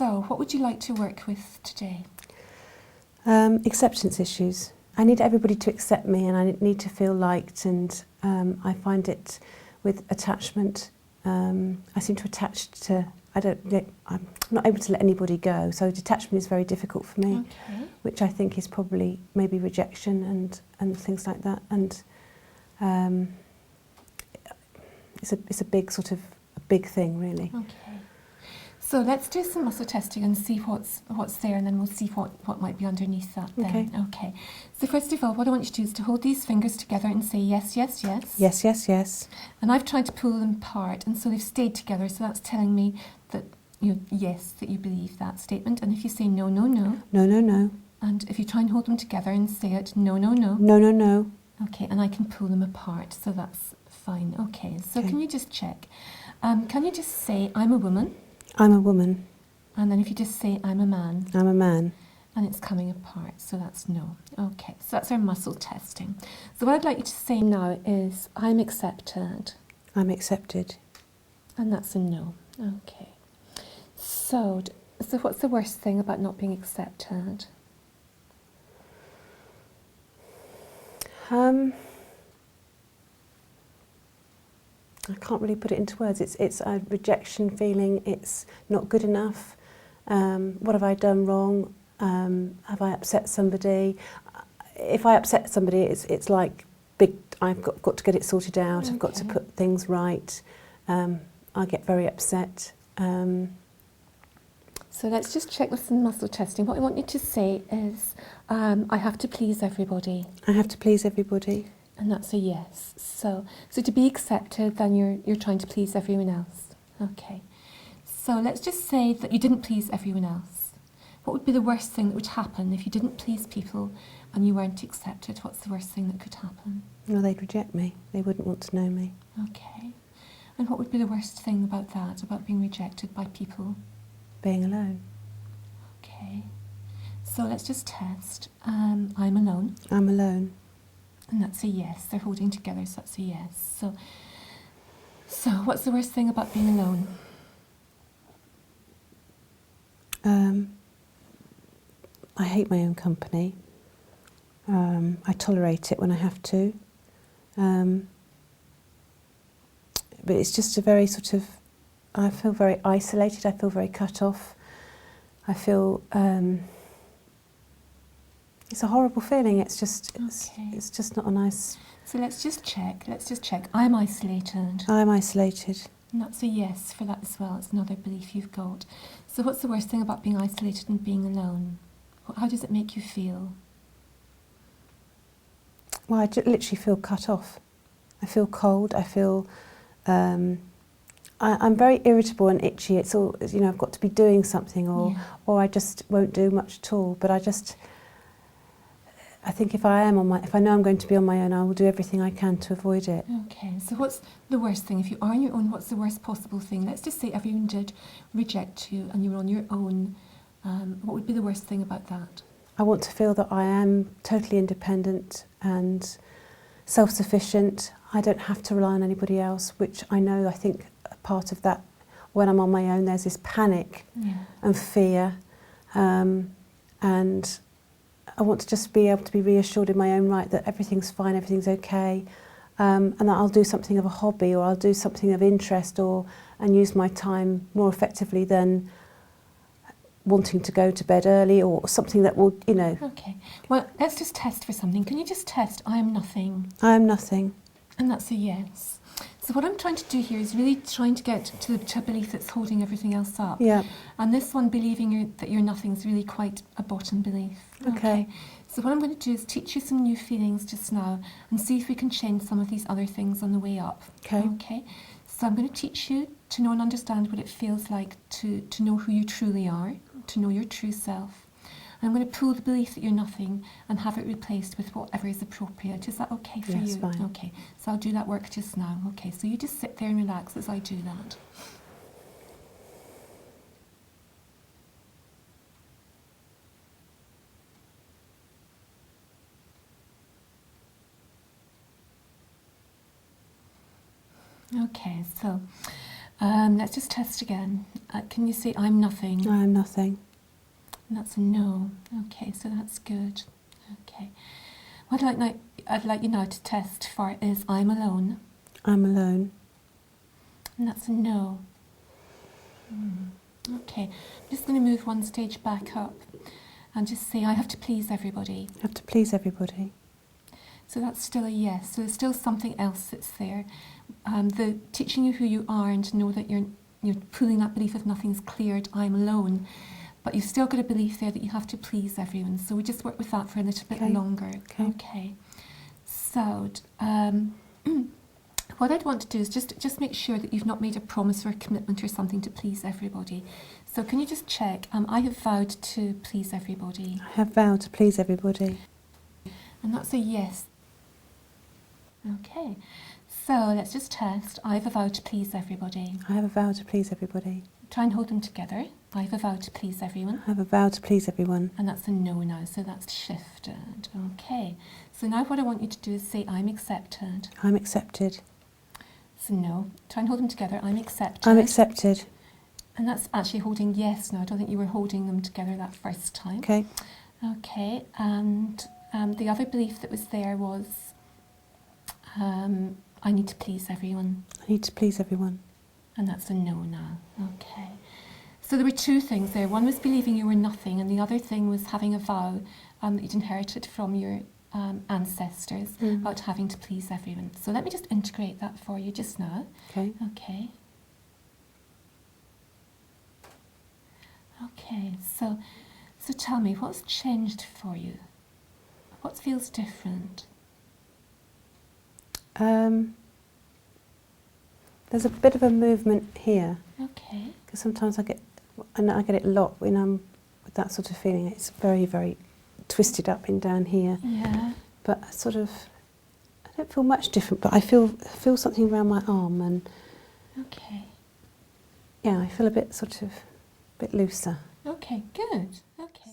So, what would you like to work with today? Acceptance issues. I need everybody to accept me, and I need to feel liked, and I find it with attachment. I seem to attach to, I'm not able to let anybody go, so detachment is very difficult for me, Okay. which I think is probably maybe rejection and things like that. And it's a big sort of a big thing, really. Okay. So let's do some muscle testing and see what's there, and then we'll see what might be underneath that then. Okay. Okay. So first of all, what I want you to do is to hold these fingers together and say yes, yes, yes. Yes, yes, yes. And I've tried to pull them apart, and so they've stayed together. So that's telling me that yes, that you believe that statement. And if you say no, no, no. No, no, no. And if you try and hold them together and say it, no, no, no. No, no, no. Okay, and I can pull them apart, so that's fine. Okay, so Okay. can you just check? Can you just say, I'm a woman? I'm a woman. And then if you just say, I'm a man, I'm a man. and it's coming apart, so that's no. Okay, so that's our muscle testing. So what I'd like you to say now is, I'm accepted, I'm accepted. and that's a no. Okay. So what's the worst thing about not being accepted? I can't really put it into words. It's a rejection feeling. It's not good enough. What have I done wrong? Have I upset somebody? If I upset somebody, it's like big. I've got to get it sorted out. I've got to Okay. put things right. I get very upset. So let's just check with some muscle testing. What I want you to say is, I have to please everybody. I have to please everybody. And that's a yes. So to be accepted, then you're trying to please everyone else. Okay. So let's just say that you didn't please everyone else. What would be the worst thing that would happen if you didn't please people and you weren't accepted? What's the worst thing that could happen? Well, they'd reject me. They wouldn't want to know me. Okay. And what would be the worst thing about that, about being rejected by people? Being alone. Okay. So let's just test. I'm alone. I'm alone. And that's a yes. They're holding together, so that's a yes. So what's the worst thing about being alone? I hate my own company. I tolerate it when I have to. But it's just a very sort of, I feel very isolated, I feel very cut off. I feel, it's a horrible feeling. It's just not a nice... So let's just check. I'm isolated. I'm isolated. And that's a yes for that as well. It's another belief you've got. So what's the worst thing about being isolated and being alone? How does it make you feel? Well, I literally feel cut off. I feel cold. I feel... I'm very irritable and itchy. It's all, I've got to be doing something, or I just won't do much at all. But I think if I know I'm going to be on my own, I will do everything I can to avoid it. Okay, so what's the worst thing? If you are on your own, what's the worst possible thing? Let's just say everyone did reject you and you were on your own. What would be the worst thing about that? I want to feel that I am totally independent and self-sufficient. I don't have to rely on anybody else, which I think a part of that, when I'm on my own, there's this panic and fear. And I want to just be able to be reassured in my own right that everything's fine, everything's okay, and that I'll do something of a hobby, or I'll do something of interest, and use my time more effectively than wanting to go to bed early, or something that will, Okay, well, let's just test for something. Can you just test, I am nothing? I am nothing. And that's a yes. So what I'm trying to do here is really trying to get to a belief that's holding everything else up. Yeah. And this one, believing that you're nothing, is really quite a bottom belief. Okay. So what I'm going to do is teach you some new feelings just now and see if we can change some of these other things on the way up. Okay. Okay. So I'm going to teach you to know and understand what it feels like to know who you truly are, to know your true self. I'm going to pull the belief that you're nothing and have it replaced with whatever is appropriate. Is that okay for you? Yes, fine. Okay, so I'll do that work just now. Okay, so you just sit there and relax as I do that. Okay, so Let's just test again. Can you say I'm nothing? I am nothing. And that's a no. Okay, so that's good. Okay. What I'd like you now to test for is I'm alone. I'm alone. And that's a no. Okay, I'm just going to move one stage back up and just say I have to please everybody. I have to please everybody. So that's still a yes. So there's still something else that's there. The teaching you who you are and to know that you're pulling that belief of nothing's cleared, I'm alone. But you've still got a belief there that you have to please everyone. So we just work with that for a little bit longer. Okay. So what I'd want to do is just make sure that you've not made a promise or a commitment or something to please everybody. So can you just check? I have vowed to please everybody. I have vowed to please everybody. And that's a yes. Okay. So let's just test. I have a vow to please everybody. I have a vow to please everybody. Try and hold them together. I have a vow to please everyone. I have a vow to please everyone. And that's a no now, so that's shifted. Okay. So now what I want you to do is say I'm accepted. I'm accepted. So no. Try and hold them together. I'm accepted. I'm accepted. And that's actually holding yes now. I don't think you were holding them together that first time. Okay. Okay. And the other belief that was there was I need to please everyone. I need to please everyone. And that's a no now. Okay. So there were two things there. One was believing you were nothing, and the other thing was having a vow that you'd inherited from your ancestors about having to please everyone. So let me just integrate that for you just now. Okay. Okay. Okay. So tell me, what's changed for you? What feels different? There's a bit of a movement here. Okay. Because sometimes I get it a lot when I'm with that sort of feeling. It's very, very twisted up and down here. Yeah. But I don't feel much different, but I feel something around my arm, and Okay. yeah, I feel a bit looser. Okay, good. Okay.